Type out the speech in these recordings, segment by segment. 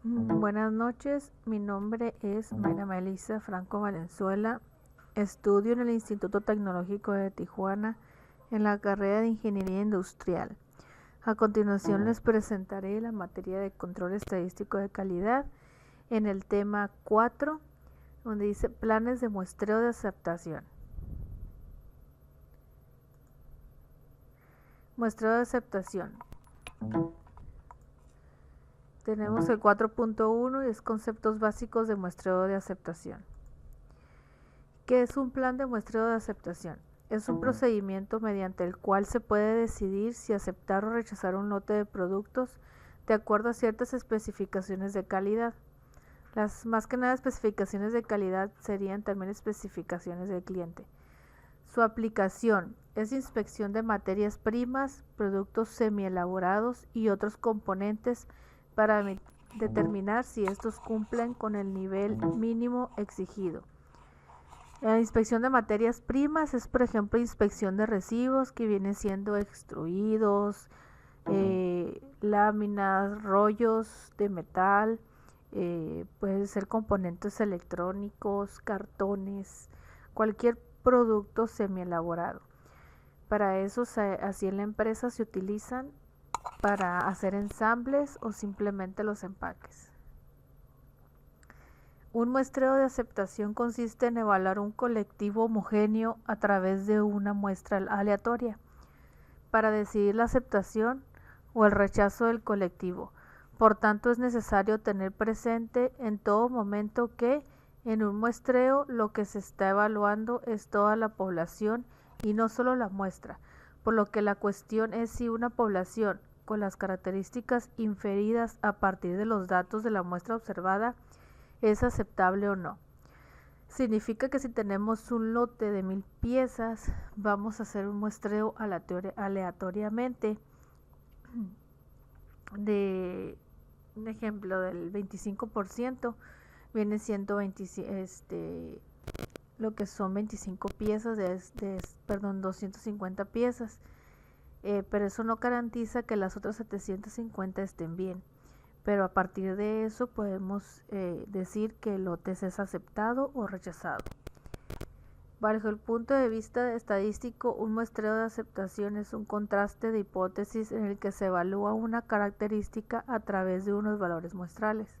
Buenas noches, mi nombre es Mayra Melissa Franco Valenzuela, estudio en el Instituto Tecnológico de Tijuana en la carrera de Ingeniería Industrial. A continuación les presentaré la materia de control estadístico de calidad en el tema 4, donde dice planes de muestreo de aceptación. Muestreo de aceptación. Tenemos el 4.1 y es conceptos básicos de muestreo de aceptación. ¿Qué es un plan de muestreo de aceptación? Es un procedimiento mediante el cual se puede decidir si aceptar o rechazar un lote de productos de acuerdo a ciertas especificaciones de calidad. Las más que nada especificaciones de calidad serían también especificaciones del cliente. Su aplicación es inspección de materias primas, productos semielaborados y otros componentes para determinar si estos cumplen con el nivel mínimo exigido. La inspección de materias primas es, por ejemplo, inspección de recibos que vienen siendo extruidos, láminas, rollos de metal, pueden ser componentes electrónicos, cartones, cualquier producto semielaborado. Para eso, así en la empresa se utilizan para hacer ensambles o simplemente los empaques. Un muestreo de aceptación consiste en evaluar un colectivo homogéneo a través de una muestra aleatoria para decidir la aceptación o el rechazo del colectivo. Por tanto, es necesario tener presente en todo momento que en un muestreo lo que se está evaluando es toda la población y no solo la muestra, por lo que la cuestión es si una población con las características inferidas a partir de los datos de la muestra observada es aceptable o no. Significa que si tenemos un lote de 1000 piezas, vamos a hacer un muestreo aleatoriamente de un ejemplo del 25%, viene siendo lo que son 25 piezas de 250 piezas, pero eso no garantiza que las otras 750 estén bien. Pero a partir de eso podemos decir que el lote es aceptado o rechazado. Bajo el punto de vista estadístico, un muestreo de aceptación es un contraste de hipótesis en el que se evalúa una característica a través de unos valores muestrales.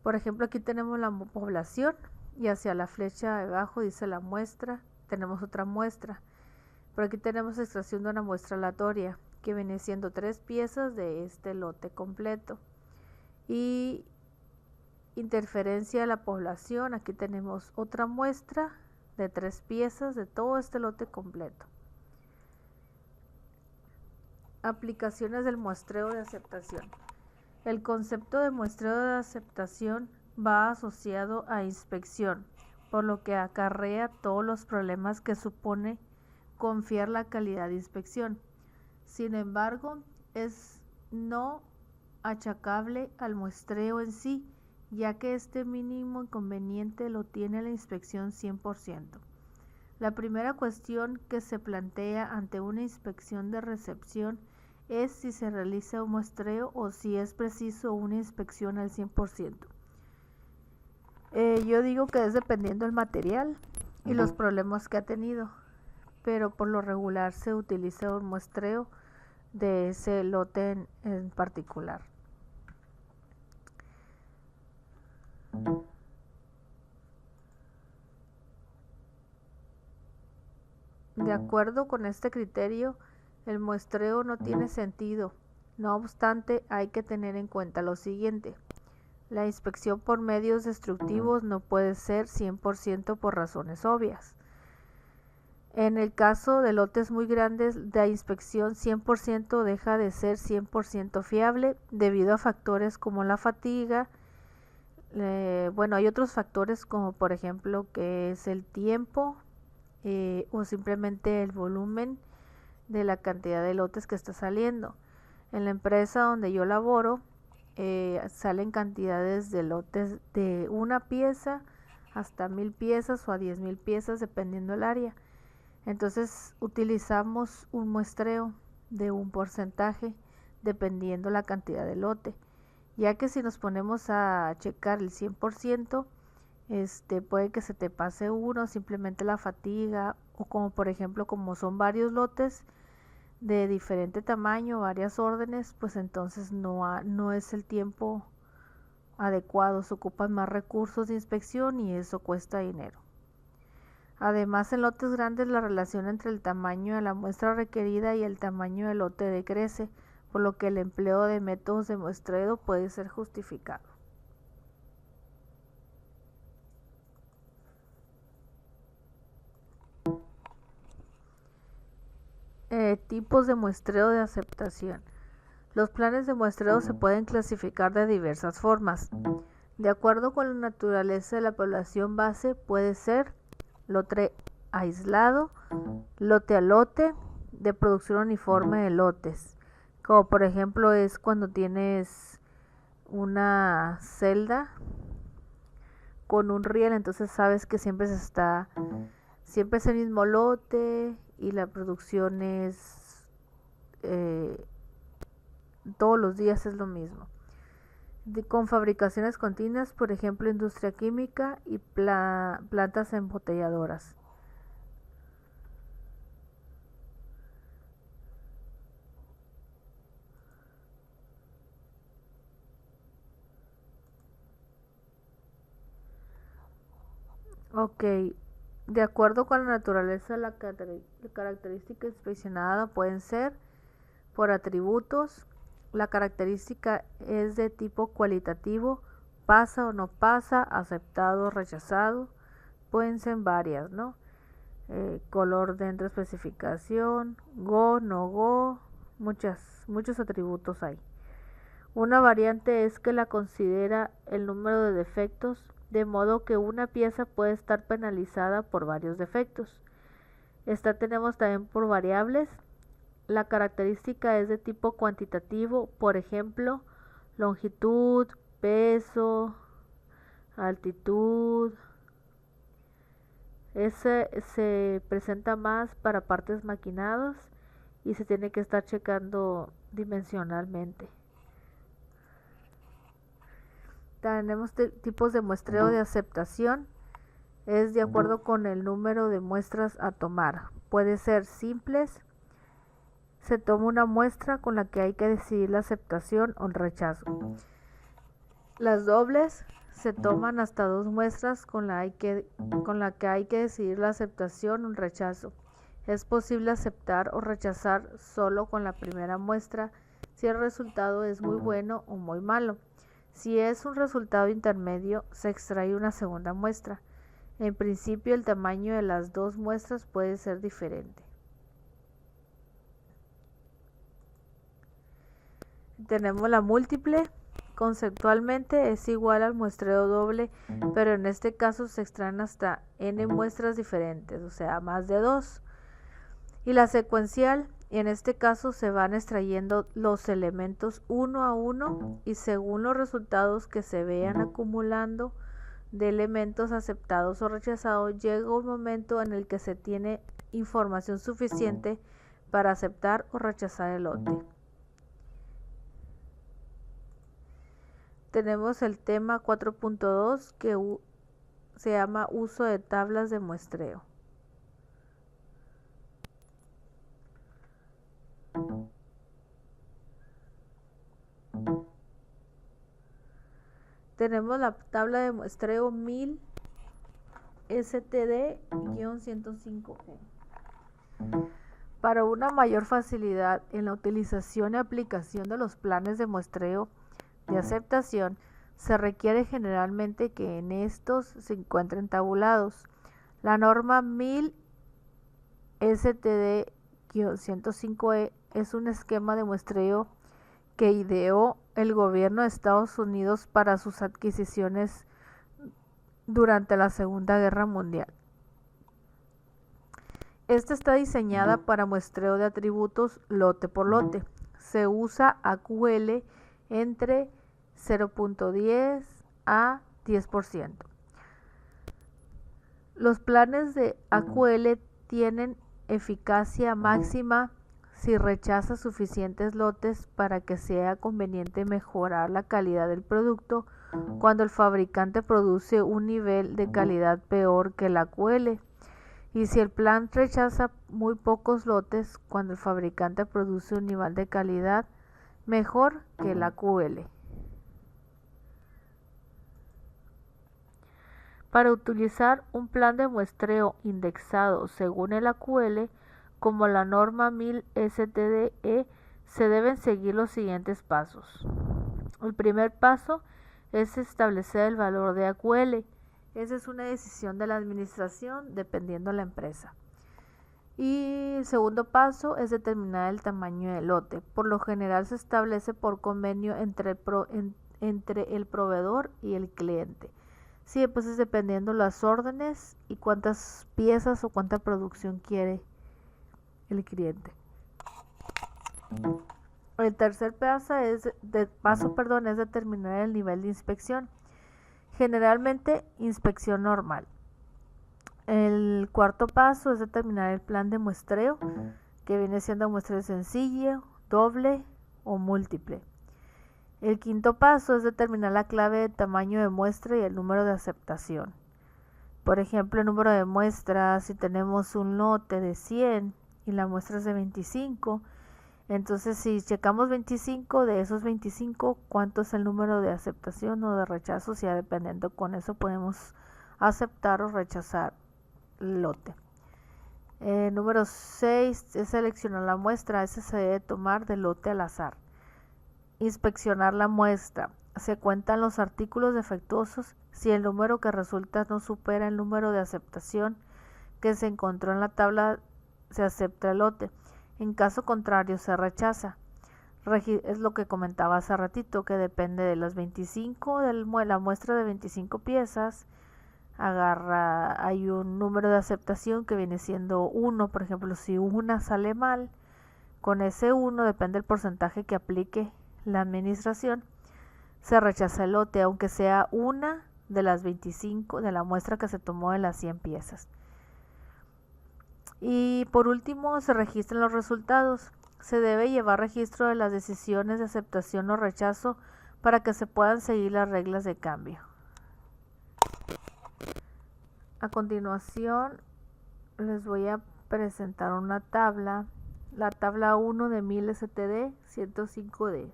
Por ejemplo, aquí tenemos la población y hacia la flecha de abajo dice la muestra, tenemos otra muestra. Por aquí tenemos extracción de una muestra aleatoria, que viene siendo 3 piezas de este lote completo. Y interferencia de la población, aquí tenemos otra muestra de 3 piezas de todo este lote completo. Aplicaciones del muestreo de aceptación. El concepto de muestreo de aceptación va asociado a inspección, por lo que acarrea todos los problemas que supone confiar la calidad de inspección. Sin embargo, es no achacable al muestreo en sí, ya que este mínimo inconveniente lo tiene la inspección 100%. La primera cuestión que se plantea ante una inspección de recepción es si se realiza un muestreo o si es preciso una inspección al 100%. Yo digo que es dependiendo del material y los problemas que ha tenido, pero por lo regular se utiliza un muestreo de ese lote en particular. De acuerdo con este criterio, el muestreo no tiene sentido. No obstante, hay que tener en cuenta lo siguiente. La inspección por medios destructivos no puede ser 100% por razones obvias. En el caso de lotes muy grandes, la inspección 100% deja de ser 100% fiable debido a factores como la fatiga. Hay otros factores como por ejemplo que es el tiempo o simplemente el volumen de la cantidad de lotes que está saliendo. En la empresa donde yo laboro salen cantidades de lotes de una pieza hasta 1000 piezas o a 10,000 piezas dependiendo del área. Entonces utilizamos un muestreo de un porcentaje dependiendo la cantidad de lote, ya que si nos ponemos a checar el 100%, puede que se te pase uno, simplemente la fatiga, o como por ejemplo como son varios lotes de diferente tamaño, varias órdenes, pues entonces no es el tiempo adecuado, se ocupan más recursos de inspección y eso cuesta dinero. Además, en lotes grandes la relación entre el tamaño de la muestra requerida y el tamaño del lote decrece, por lo que el empleo de métodos de muestreo puede ser justificado. Tipos de muestreo de aceptación. Los planes de muestreo se pueden clasificar de diversas formas. De acuerdo con la naturaleza de la población base, puede ser lote aislado, lote a lote, de producción uniforme de lotes. Como por ejemplo es cuando tienes una celda con un riel, entonces sabes que siempre es el mismo lote y la producción es todos los días es lo mismo. Con fabricaciones continuas, por ejemplo industria química y plantas embotelladoras. Ok, de acuerdo con la naturaleza, la característica inspeccionada pueden ser por atributos. La característica es de tipo cualitativo, pasa o no pasa, aceptado o rechazado. Pueden ser varias, ¿no? Color dentro de especificación, go, no go, muchos atributos hay. Una variante es que la considera el número de defectos, de modo que una pieza puede estar penalizada por varios defectos. Esta tenemos también por variables. La característica es de tipo cuantitativo, por ejemplo, longitud, peso, altitud. Ese se presenta más para partes maquinadas y se tiene que estar checando dimensionalmente. Tenemos tipos de muestreo de aceptación. Es de acuerdo con el número de muestras a tomar. Puede ser simples. Se toma una muestra con la que hay que decidir la aceptación o el rechazo. Las dobles se toman hasta 2 muestras con la que hay que decidir la aceptación o el rechazo. Es posible aceptar o rechazar solo con la primera muestra si el resultado es muy bueno o muy malo. Si es un resultado intermedio, se extrae una segunda muestra. En principio, el tamaño de las 2 muestras puede ser diferente. Tenemos la múltiple. Conceptualmente es igual al muestreo doble, pero en este caso se extraen hasta n muestras diferentes, o sea, más de 2. Y la secuencial, en este caso se van extrayendo los elementos uno a uno y según los resultados que se vean acumulando de elementos aceptados o rechazados, llega un momento en el que se tiene información suficiente para aceptar o rechazar el lote. Tenemos el tema 4.2 que se llama uso de tablas de muestreo. Tenemos la tabla de muestreo 1000 STD-105E. Para una mayor facilidad en la utilización y aplicación de los planes de muestreo de aceptación, se requiere generalmente que en estos se encuentren tabulados. La norma 1000 STD-105E es un esquema de muestreo que ideó el gobierno de Estados Unidos para sus adquisiciones durante la Segunda Guerra Mundial. Esta está diseñada para muestreo de atributos lote por lote. Se usa AQL entre 0.10 a 10%. Los planes de AQL tienen eficacia máxima si rechaza suficientes lotes para que sea conveniente mejorar la calidad del producto cuando el fabricante produce un nivel de calidad peor que la QL, y si el plan rechaza muy pocos lotes cuando el fabricante produce un nivel de calidad mejor que la QL. Para utilizar un plan de muestreo indexado según el AQL, como la norma 1000 STDE, se deben seguir los siguientes pasos. El primer paso es establecer el valor de AQL. Esa es una decisión de la administración dependiendo de la empresa. Y el segundo paso es determinar el tamaño del lote. Por lo general se establece por convenio entre el proveedor y el cliente. Sí, pues es dependiendo las órdenes y cuántas piezas o cuánta producción quiere el cliente. El tercer paso es determinar el nivel de inspección. Generalmente inspección normal. El cuarto paso es determinar el plan de muestreo, que viene siendo muestreo sencillo, doble o múltiple. El quinto paso es determinar la clave de tamaño de muestra y el número de aceptación. Por ejemplo, el número de muestras, si tenemos un lote de 100 y la muestra es de 25, entonces si checamos 25, de esos 25, ¿cuánto es el número de aceptación o de rechazo? Ya dependiendo, con eso podemos aceptar o rechazar el lote. Número 6 es seleccionar la muestra. Ese se debe tomar del lote al azar. Inspeccionar la muestra. Se cuentan los artículos defectuosos. Si el número que resulta no supera el número de aceptación que se encontró en la tabla, se acepta el lote. En caso contrario, se rechaza. Es lo que comentaba hace ratito, que depende de las 25, la muestra de 25 piezas, hay un número de aceptación que viene siendo 1. Por ejemplo, si una sale mal, con ese 1, depende del porcentaje que aplique la administración, se rechaza el lote, aunque sea una de las 25 de la muestra que se tomó de las 100 piezas. Y por último, se registran los resultados. Se debe llevar registro de las decisiones de aceptación o rechazo para que se puedan seguir las reglas de cambio. A continuación, les voy a presentar una tabla, la tabla 1 de 1000 STD 105D.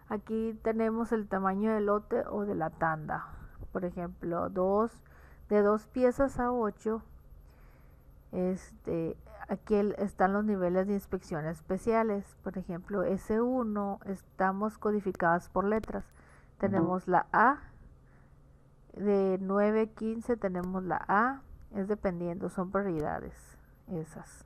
Aquí tenemos el tamaño del lote o de la tanda. Por ejemplo, de 2 piezas a 8. Aquí están los niveles de inspección especiales. Por ejemplo, S1 estamos codificadas por letras. Tenemos la A. De 9 a 15 tenemos la A. Es dependiendo, son prioridades esas.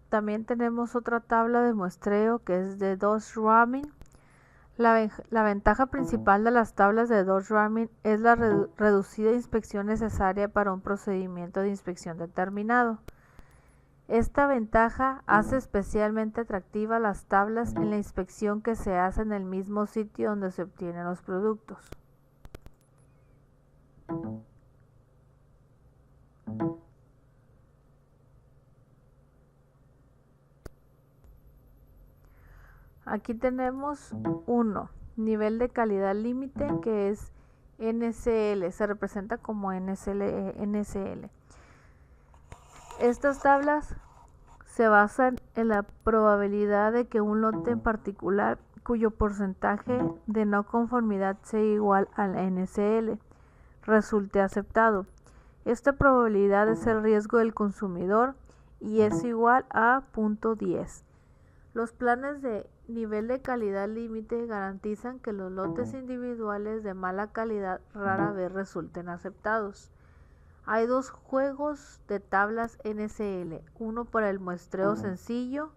También tenemos otra tabla de muestreo que es de Dodge Ramin. La ventaja principal de las tablas de Dodge Ramin es la reducida inspección necesaria para un procedimiento de inspección determinado. Esta ventaja hace especialmente atractiva las tablas en la inspección que se hace en el mismo sitio donde se obtienen los productos. Aquí tenemos 1, nivel de calidad límite, que es NCL, se representa como NCL. Estas tablas se basan en la probabilidad de que un lote en particular, cuyo porcentaje de no conformidad sea igual al NCL, resulte aceptado. Esta probabilidad es el riesgo del consumidor y es igual a 0.10. Los planes de nivel de calidad límite garantizan que los lotes individuales de mala calidad rara vez resulten aceptados. Hay 2 juegos de tablas NCL, uno para el muestreo sencillo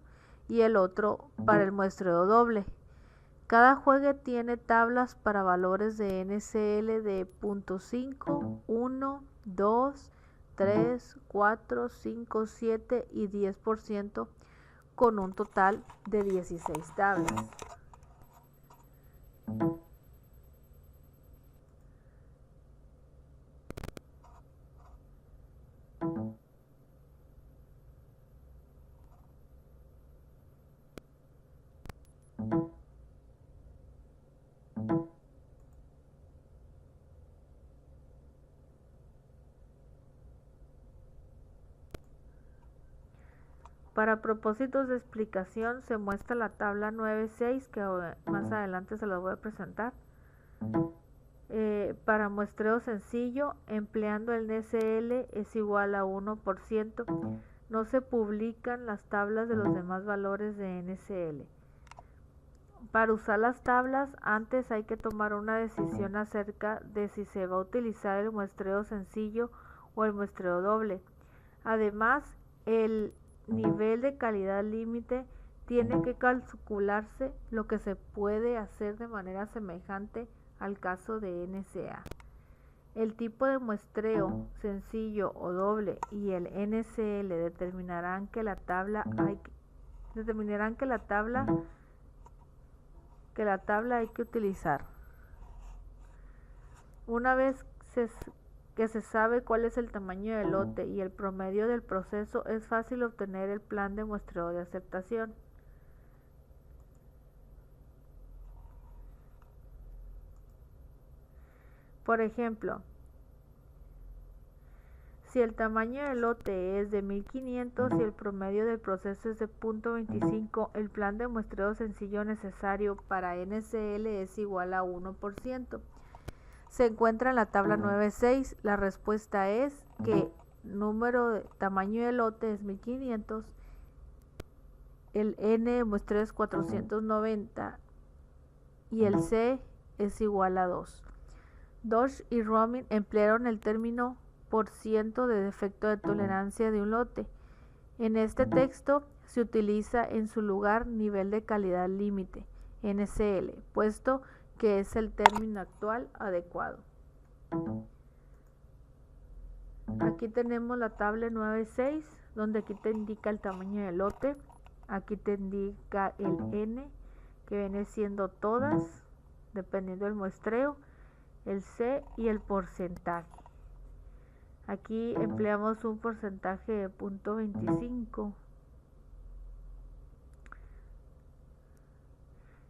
y el otro para el muestreo doble. Cada juego tiene tablas para valores de NCL de 0.5, 1, 2, 3, 4, 5, 7 y 10%, con un total de 16 tablas. Para propósitos de explicación se muestra la tabla 9.6 que más adelante se las voy a presentar. Para muestreo sencillo, empleando el NSL es igual a 1%. No se publican las tablas de los demás valores de NSL. Para usar las tablas, antes hay que tomar una decisión acerca de si se va a utilizar el muestreo sencillo o el muestreo doble. Además, el nivel de calidad límite tiene que calcularse, lo que se puede hacer de manera semejante al caso de NSA. El tipo de muestreo sencillo o doble y el NSL determinarán que la tabla hay que utilizar. Una vez que se sabe cuál es el tamaño del lote y el promedio del proceso, es fácil obtener el plan de muestreo de aceptación. Por ejemplo, si el tamaño del lote es de 1500 y el promedio del proceso es de 0.25, el plan de muestreo sencillo necesario para NSL es igual a 1%. Se encuentra en la tabla 9.6. La respuesta es que número de tamaño del lote es 1500, el N de muestreo es 490 y el C es igual a 2. Dodge y Romin emplearon el término % de defecto de tolerancia de un lote. En este texto se utiliza en su lugar nivel de calidad límite, NCL, puesto que es el término actual adecuado. Aquí tenemos la tabla 9.6, donde aquí te indica el tamaño del lote, aquí te indica el N, que viene siendo todas, dependiendo del muestreo, el C y el porcentaje. Aquí empleamos un porcentaje de 0.25.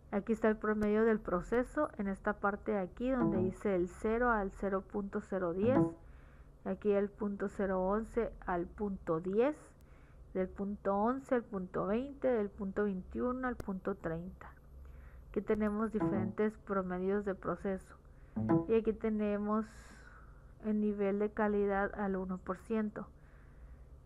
Aquí está el promedio del proceso, en esta parte de aquí donde dice el 0 al 0.010, aquí el 0.011 al 0.10, del 0.11 al 0.20, del 0.21 al 0.30. Aquí tenemos diferentes promedios de proceso y aquí tenemos el nivel de calidad al 1%.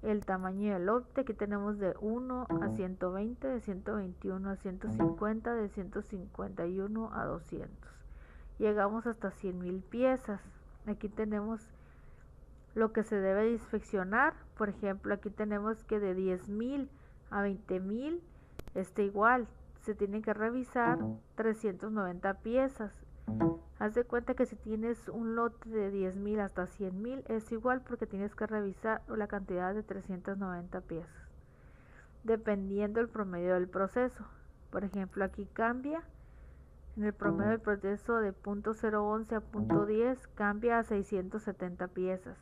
El tamaño del lote, aquí tenemos de 1 a 120, de 121 a 150, de 151 a 200. Llegamos hasta 100,000 piezas. Aquí tenemos lo que se debe inspeccionar. Por ejemplo, aquí tenemos que de 10,000 a 20,000 está igual. Se tienen que revisar 390 piezas. Haz de cuenta que si tienes un lote de 10,000 hasta 100,000 es igual, porque tienes que revisar la cantidad de 390 piezas, dependiendo del promedio del proceso. Por ejemplo, aquí cambia, en el promedio del proceso de 0.011 a 0.10 cambia a 670 piezas.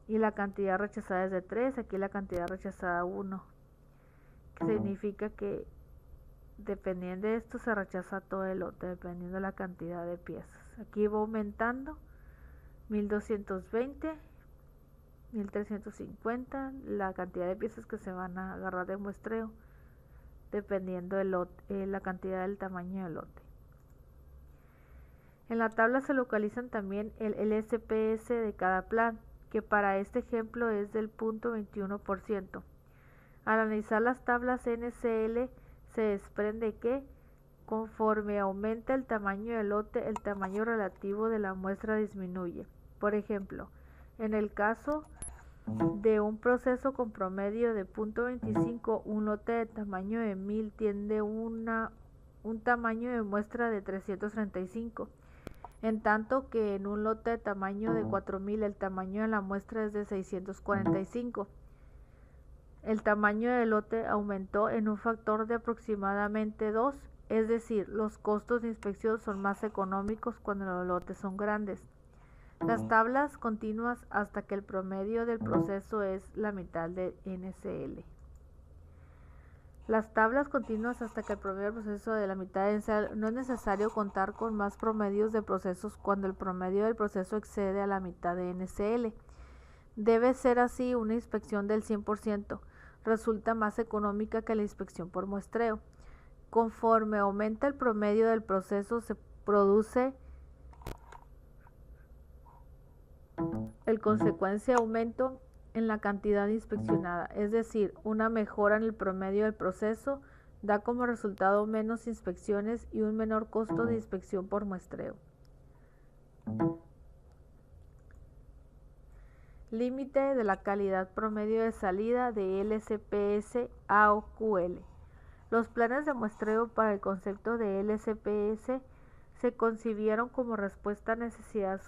Y la cantidad rechazada es de 3, aquí la cantidad rechazada 1, que significa que dependiendo de esto se rechaza todo el lote, dependiendo de la cantidad de piezas. Aquí va aumentando, 1220, 1350, la cantidad de piezas que se van a agarrar de muestreo, dependiendo de la cantidad del tamaño del lote. En la tabla se localizan también el SPS de cada plan, que para este ejemplo es del 0.21%. Al analizar las tablas NCL, se desprende que, conforme aumenta el tamaño del lote, el tamaño relativo de la muestra disminuye. Por ejemplo, en el caso de un proceso con promedio de 0.25, un lote de tamaño de 1000 tiene un tamaño de muestra de 335, en tanto que en un lote de tamaño de 4000 el tamaño de la muestra es de 645. El tamaño del lote aumentó en un factor de aproximadamente 2 es decir, los costos de inspección son más económicos cuando los lotes son grandes. Las tablas continuas hasta que el promedio del proceso es la mitad de NSL. Las tablas continuas hasta que el promedio del proceso de la mitad de NSL. No es necesario contar con más promedios de procesos cuando el promedio del proceso excede a la mitad de NSL. Debe ser así una inspección del 100%. Resulta más económica que la inspección por muestreo. Conforme aumenta el promedio del proceso, se produce el consecuente aumento en la cantidad inspeccionada, es decir, una mejora en el promedio del proceso da como resultado menos inspecciones y un menor costo de inspección por muestreo. Límite de la calidad promedio de salida de LSPS AOQL. Los planes de muestreo para el concepto de LSPS se concibieron como respuesta a necesidades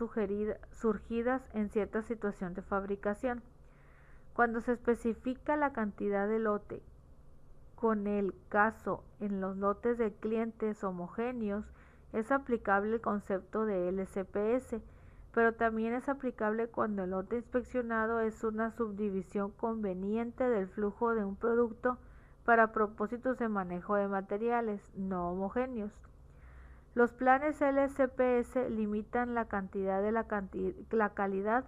surgidas en cierta situación de fabricación. Cuando se especifica la cantidad de lote, con el caso en los lotes de clientes homogéneos, es aplicable el concepto de LSPS, pero también es aplicable cuando el lote inspeccionado es una subdivisión conveniente del flujo de un producto para propósitos de manejo de materiales no homogéneos. Los planes LSPS limitan la cantidad de la calidad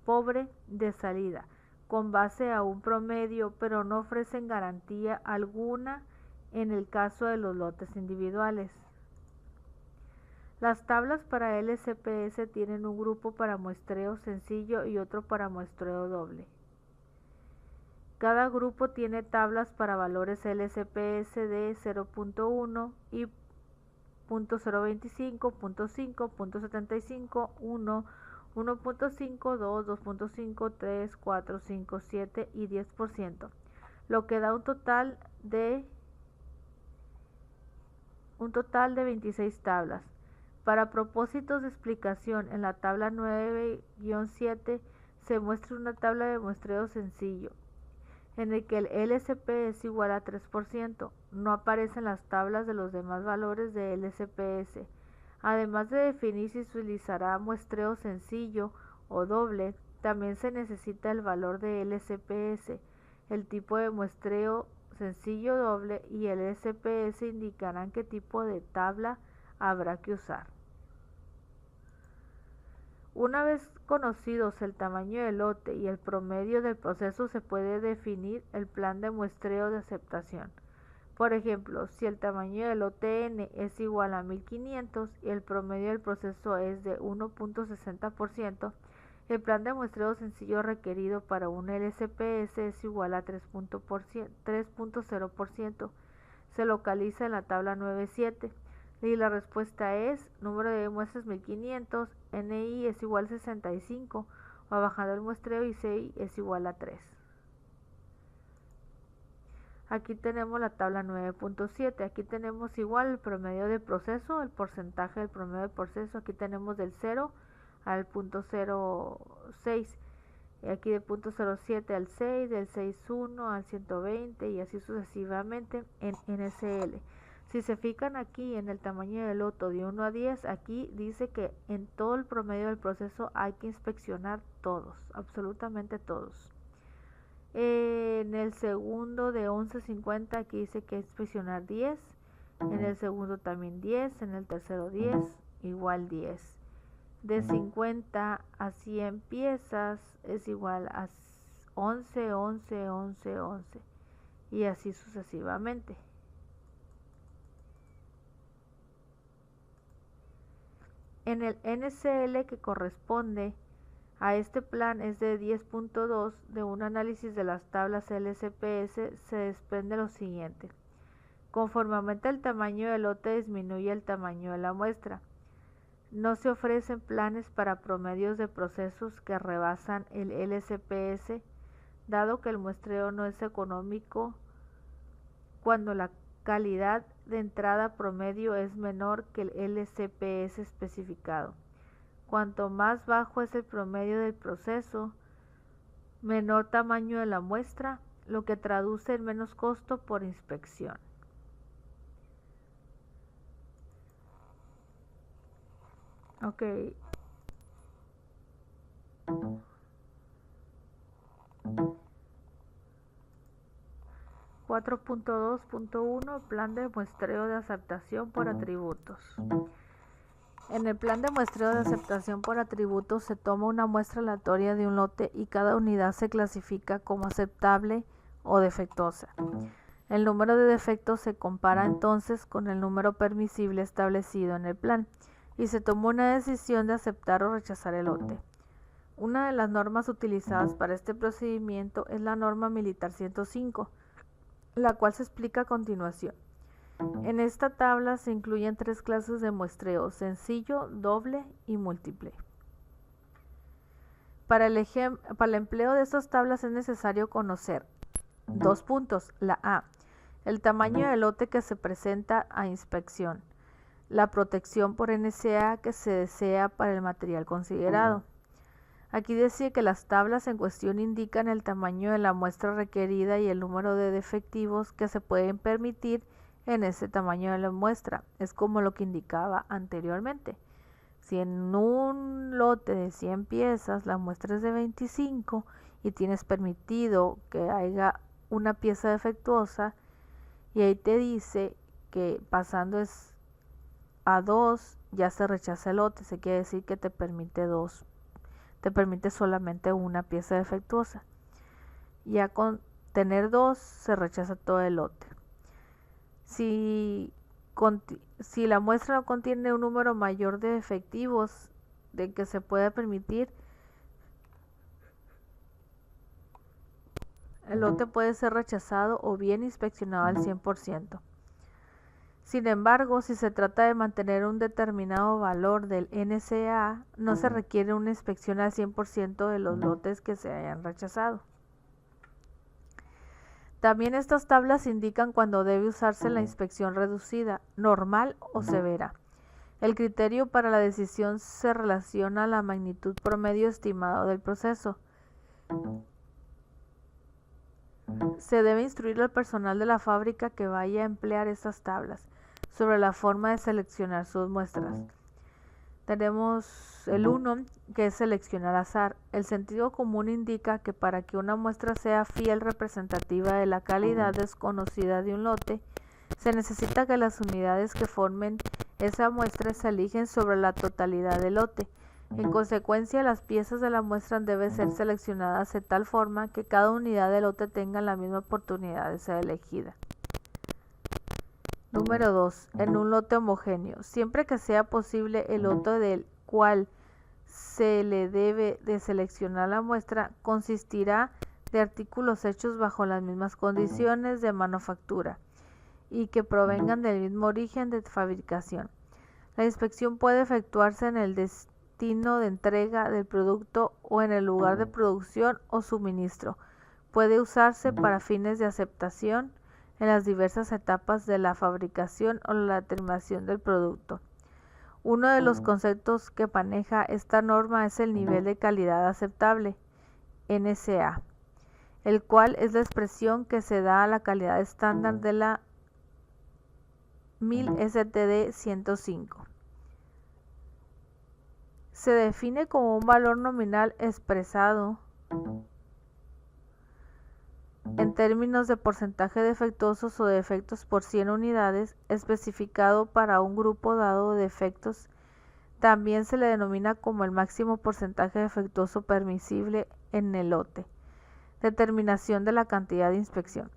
pobre de salida con base a un promedio, pero no ofrecen garantía alguna en el caso de los lotes individuales. Las tablas para LSPS tienen un grupo para muestreo sencillo y otro para muestreo doble. Cada grupo tiene tablas para valores LSPS de 0.1 y 0.025, 0.5, 0.75, 1, 1.5, 2, 2.5, 3, 4, 5, 7 y 10%, lo que da un total de 26 tablas. Para propósitos de explicación, en la tabla 9-7 se muestra una tabla de muestreo sencillo, en el que el LSP es igual a 3%. No aparecen las tablas de los demás valores de LSPS. Además de definir si se utilizará muestreo sencillo o doble, también se necesita el valor de LSPS, el tipo de muestreo sencillo o doble y el LSPS indicarán qué tipo de tabla habrá que usar. Una vez conocidos el tamaño del lote y el promedio del proceso, se puede definir el plan de muestreo de aceptación. Por ejemplo, si el tamaño del lote N es igual a 1500 y el promedio del proceso es de 1.60%, el plan de muestreo sencillo requerido para un LSPS es igual a 3.0%. Se localiza en la tabla 9.7. Y la respuesta es, número de muestras 1500, NI es igual a 65, o bajando el muestreo y CI es igual a 3. Aquí tenemos la tabla 9.7, aquí tenemos igual el promedio de proceso, el porcentaje del promedio de proceso, aquí tenemos del 0 al punto 0.6, y aquí de punto 0.7 al 6, del 6.1 al 120 y así sucesivamente en NSL. Si se fijan aquí en el tamaño del lote de 1 a 10, aquí dice que en todo el promedio del proceso hay que inspeccionar todos, absolutamente todos. En el segundo de 11.50 aquí dice que inspeccionar 10, en el segundo también 10, en el tercero 10, igual 10. De 50 a 100 piezas es igual a 11, 11, 11, 11 y así sucesivamente. En el NSL que corresponde a este plan es de 10.2, de un análisis de las tablas LSPS se desprende lo siguiente. Conforme aumenta el tamaño del lote, disminuye el tamaño de la muestra. No se ofrecen planes para promedios de procesos que rebasan el LSPS, dado que el muestreo no es económico cuando la calidad de entrada promedio es menor que el LSPS especificado. Cuanto más bajo es el promedio del proceso, menor tamaño de la muestra, lo que traduce en menos costo por inspección. Ok. 4.2.1 Plan de muestreo de aceptación por atributos. En el plan de muestreo de aceptación por atributos se toma una muestra aleatoria de un lote y cada unidad se clasifica como aceptable o defectuosa. El número de defectos se compara entonces con el número permisible establecido en el plan y se toma una decisión de aceptar o rechazar el lote. Una de las normas utilizadas para este procedimiento es la norma militar 105, la cual se explica a continuación. En esta tabla se incluyen 3 clases de muestreo: sencillo, doble y múltiple. Para el empleo de estas tablas es necesario conocer 2 puntos. La A, el tamaño del lote que se presenta a inspección. La protección por NSA que se desea para el material considerado. Aquí decía que las tablas en cuestión indican el tamaño de la muestra requerida y el número de defectivos que se pueden permitir en ese tamaño de la muestra. Es como lo que indicaba anteriormente. Si en un lote de 100 piezas la muestra es de 25 y tienes permitido que haya una pieza defectuosa y ahí te dice que pasando a 2 ya se rechaza el lote, se quiere decir que te permite solamente una pieza defectuosa. Ya con tener 2 se rechaza todo el lote. Si la muestra no contiene un número mayor de defectivos de que se pueda permitir, el lote puede ser rechazado o bien inspeccionado al 100%. Sin embargo, si se trata de mantener un determinado valor del NSA, no se requiere una inspección al 100% de los lotes que se hayan rechazado. También estas tablas indican cuando debe usarse la inspección reducida, normal o severa. El criterio para la decisión se relaciona a la magnitud promedio estimado del proceso. Se debe instruir al personal de la fábrica que vaya a emplear estas tablas sobre la forma de seleccionar sus muestras. Tenemos el 1, que es seleccionar azar. El sentido común indica que para que una muestra sea fiel representativa de la calidad desconocida de un lote, se necesita que las unidades que formen esa muestra se eligen sobre la totalidad del lote. En consecuencia, las piezas de la muestra deben ser seleccionadas de tal forma que cada unidad del lote tenga la misma oportunidad de ser elegida. Número 2. En un lote homogéneo. Siempre que sea posible, el lote del cual se le debe de seleccionar la muestra consistirá de artículos hechos bajo las mismas condiciones de manufactura y que provengan del mismo origen de fabricación. La inspección puede efectuarse en el destino de entrega del producto o en el lugar de producción o suministro. Puede usarse para fines de aceptación en las diversas etapas de la fabricación o la terminación del producto. Uno de los conceptos que maneja esta norma es el nivel de calidad aceptable, NSA, el cual es la expresión que se da a la calidad estándar de la 1000 STD 105. Se define como un valor nominal expresado en términos de porcentaje defectuosos o defectos por 100 unidades, especificado para un grupo dado de defectos. También se le denomina como el máximo porcentaje defectuoso permisible en el lote. Determinación de la cantidad de inspección.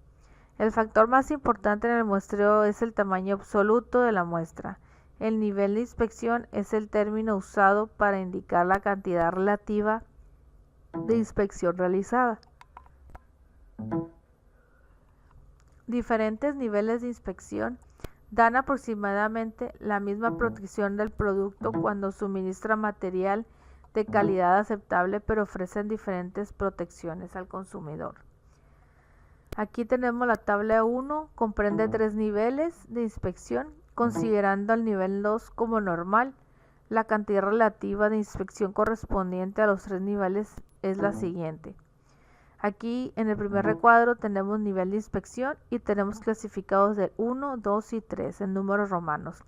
El factor más importante en el muestreo es el tamaño absoluto de la muestra. El nivel de inspección es el término usado para indicar la cantidad relativa de inspección realizada. Diferentes niveles de inspección dan aproximadamente la misma protección del producto cuando suministra material de calidad aceptable, pero ofrecen diferentes protecciones al consumidor. Aquí tenemos la tabla 1, comprende 3 niveles de inspección, considerando el nivel 2 como normal. La cantidad relativa de inspección correspondiente a los 3 niveles es la siguiente. Aquí en el primer recuadro tenemos nivel de inspección y tenemos clasificados del 1, 2 y 3 en números romanos.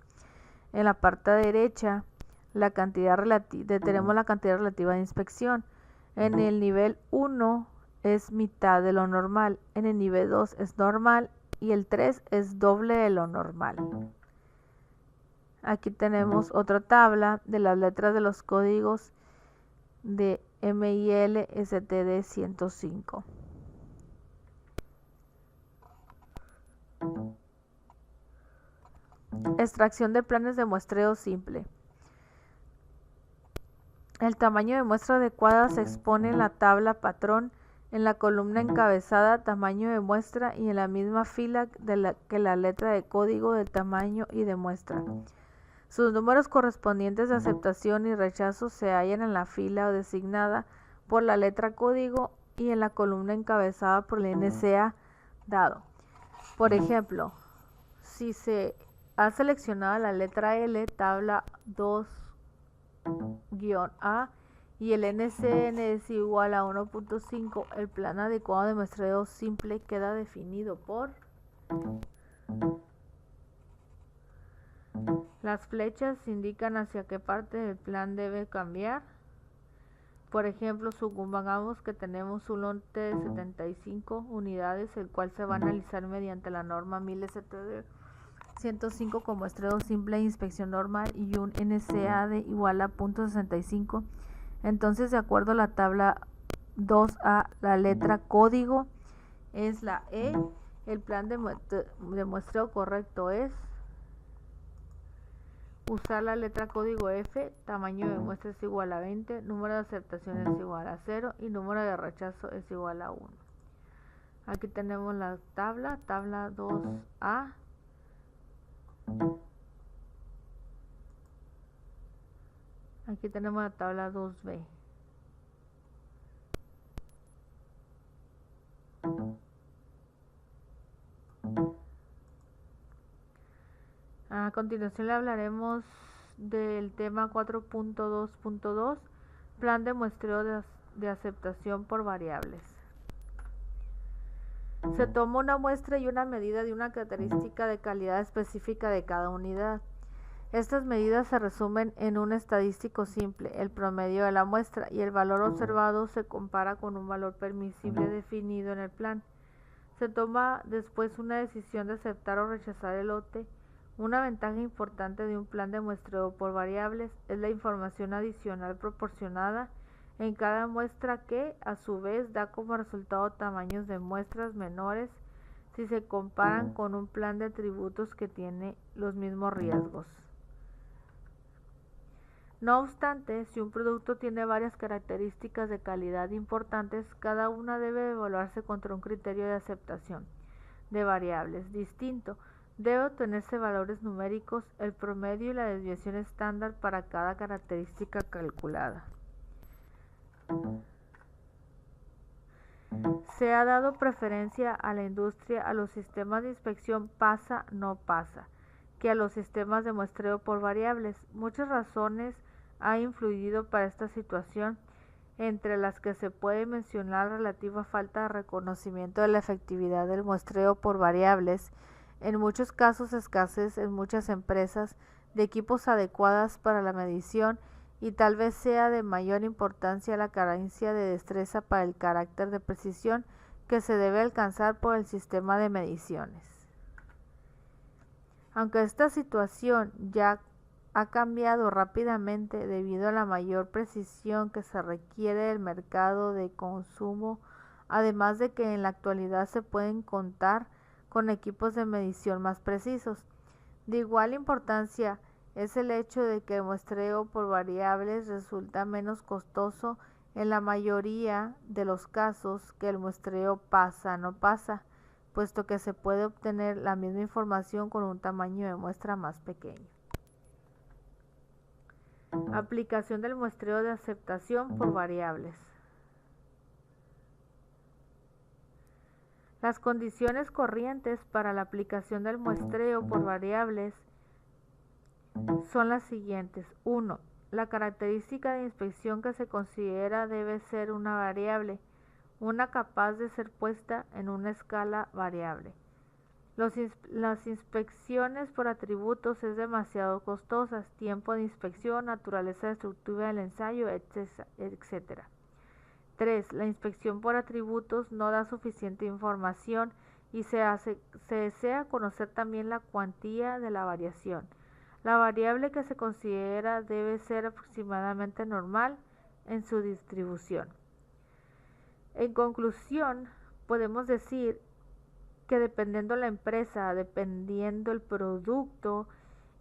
En la parte derecha detenemos la cantidad relativa de inspección. En el nivel 1 es mitad de lo normal, en el nivel 2 es normal y el 3 es doble de lo normal. Aquí tenemos otra tabla de las letras de los códigos de MIL STD 105. Extracción de planes de muestreo simple. El tamaño de muestra adecuada se expone en la tabla patrón, en la columna encabezada tamaño de muestra y en la misma fila que la letra de código del tamaño y de muestra. Sus números correspondientes de aceptación y rechazo se hallan en la fila designada por la letra código y en la columna encabezada por el NCA dado. Por ejemplo, si se ha seleccionado la letra L, tabla 2-A, y el NCN es igual a 1.5, el plan adecuado de muestreo simple queda definido por las flechas indican hacia qué parte del plan debe cambiar. Por ejemplo, supongamos que tenemos un lote de 75 unidades, el cual se va a analizar mediante la norma 1000 STD 105 con muestreo simple e inspección normal y un NCA de igual a .65. Entonces, de acuerdo a la tabla 2A, la letra código es la E. El plan de muestreo correcto es usar la letra código F, tamaño de muestra es igual a 20, número de aceptación es igual a 0 y número de rechazo es igual a 1. Aquí tenemos la tabla 2A. Aquí tenemos la tabla 2B. A continuación le hablaremos del tema 4.2.2, plan de muestreo de aceptación por variables. Se toma una muestra y una medida de una característica de calidad específica de cada unidad. Estas medidas se resumen en un estadístico simple, el promedio de la muestra, y el valor observado se compara con un valor permisible definido en el plan. Se toma después una decisión de aceptar o rechazar el lote. Una ventaja importante de un plan de muestreo por variables es la información adicional proporcionada en cada muestra que, a su vez, da como resultado tamaños de muestras menores si se comparan con un plan de atributos que tiene los mismos riesgos. No obstante, si un producto tiene varias características de calidad importantes, cada una debe evaluarse contra un criterio de aceptación de variables distinto. Debe obtenerse valores numéricos, el promedio y la desviación estándar para cada característica calculada. Se ha dado preferencia a la industria a los sistemas de inspección pasa-no pasa que a los sistemas de muestreo por variables. Muchas razones han influido para esta situación, entre las que se puede mencionar la relativa falta de reconocimiento de la efectividad del muestreo por variables, en muchos casos escasez en muchas empresas de equipos adecuadas para la medición, y tal vez sea de mayor importancia la carencia de destreza para el carácter de precisión que se debe alcanzar por el sistema de mediciones. Aunque esta situación ya ha cambiado rápidamente debido a la mayor precisión que se requiere del mercado de consumo, además de que en la actualidad se pueden contar con equipos de medición más precisos. De igual importancia es el hecho de que el muestreo por variables resulta menos costoso en la mayoría de los casos que el muestreo pasa-no pasa, puesto que se puede obtener la misma información con un tamaño de muestra más pequeño. Aplicación del muestreo de aceptación por variables. Las condiciones corrientes para la aplicación del muestreo por variables son las siguientes. 1. La característica de inspección que se considera debe ser una variable, una capaz de ser puesta en una escala variable. Las inspecciones por atributos es demasiado costosas, tiempo de inspección, naturaleza destructiva del ensayo, etc. 3. La inspección por atributos no da suficiente información y se desea conocer también la cuantía de la variación. La variable que se considera debe ser aproximadamente normal en su distribución. En conclusión, podemos decir que dependiendo la empresa, dependiendo el producto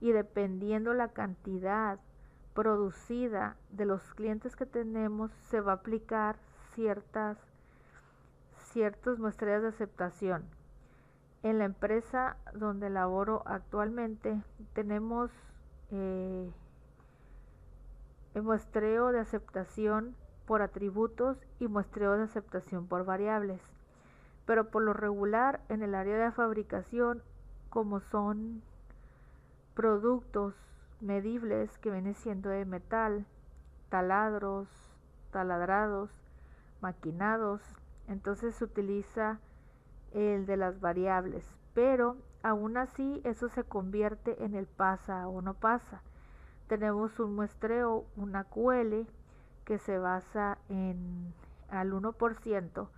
y dependiendo la cantidad producida de los clientes que tenemos, se va a aplicar ciertos muestreos de aceptación. En la empresa donde laboro actualmente tenemos el muestreo de aceptación por atributos y muestreo de aceptación por variables. Pero por lo regular en el área de fabricación, como son productos medibles que vienen siendo de metal, taladros, taladrados, maquinados, entonces se utiliza el de las variables, pero aún así eso se convierte en el pasa o no pasa. Tenemos un muestreo, una AQL, que se basa al 1%,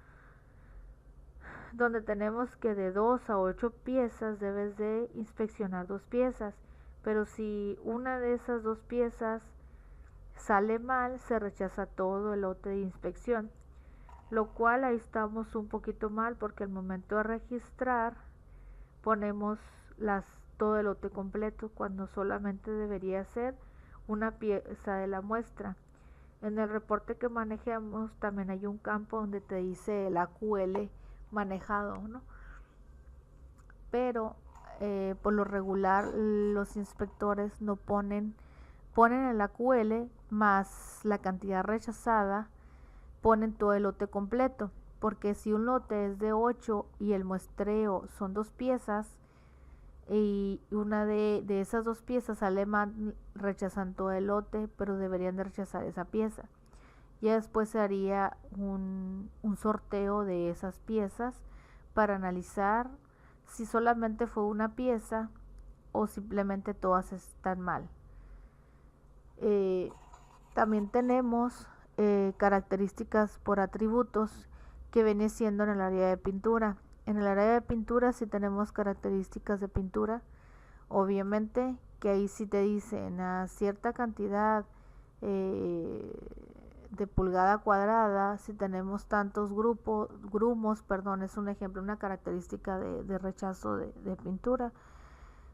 donde tenemos que de 2 a 8 piezas debes de inspeccionar 2 piezas, pero si una de esas 2 piezas sale mal, se rechaza todo el lote de inspección, lo cual ahí estamos un poquito mal porque al momento de registrar ponemos todo el lote completo cuando solamente debería ser una pieza de la muestra. En el reporte que manejamos también hay un campo donde te dice el AQL manejado, ¿no? Pero por lo regular los inspectores no ponen el AQL más la cantidad rechazada, ponen todo el lote completo, porque si un lote es de 8 y el muestreo son 2 piezas y una de esas 2 piezas sale mal, rechazan todo el lote, pero deberían de rechazar esa pieza. Ya después se haría un sorteo de esas piezas para analizar si solamente fue una pieza o simplemente todas están mal. También tenemos características por atributos que viene siendo en el área de pintura. En el área de pintura sí tenemos características de pintura, obviamente que ahí sí te dicen a cierta cantidad de pulgada cuadrada, si tenemos tantos grumos, es un ejemplo, una característica de rechazo de pintura.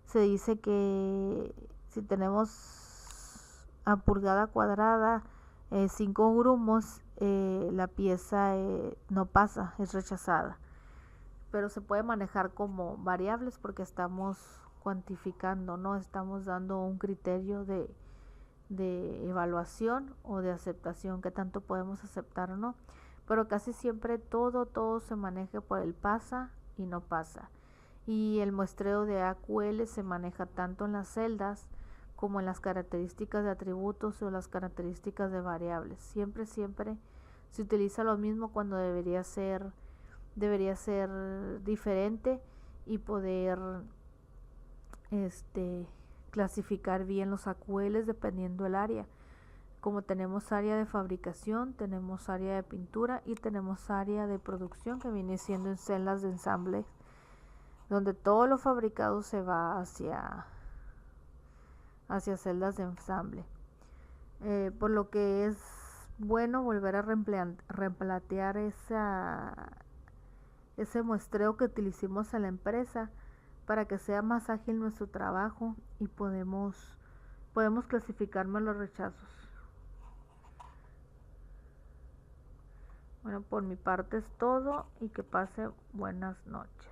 Se dice que si tenemos a pulgada cuadrada 5 grumos, la pieza no pasa, es rechazada. Pero se puede manejar como variables porque estamos cuantificando, no estamos dando un criterio de evaluación o de aceptación, que tanto podemos aceptar o no, pero casi siempre todo se maneja por el pasa y no pasa. Y el muestreo de AQL se maneja tanto en las celdas como en las características de atributos o las características de variables. Siempre se utiliza lo mismo cuando debería ser diferente y poder clasificar bien los AQLs dependiendo del área. Como tenemos área de fabricación, tenemos área de pintura y tenemos área de producción, que viene siendo en celdas de ensamble, donde todo lo fabricado se va hacia celdas de ensamble. Por lo que es bueno volver a replantear ese muestreo que utilicemos en la empresa para que sea más ágil nuestro trabajo y podemos clasificar más los rechazos. Bueno, por mi parte es todo y que pase buenas noches.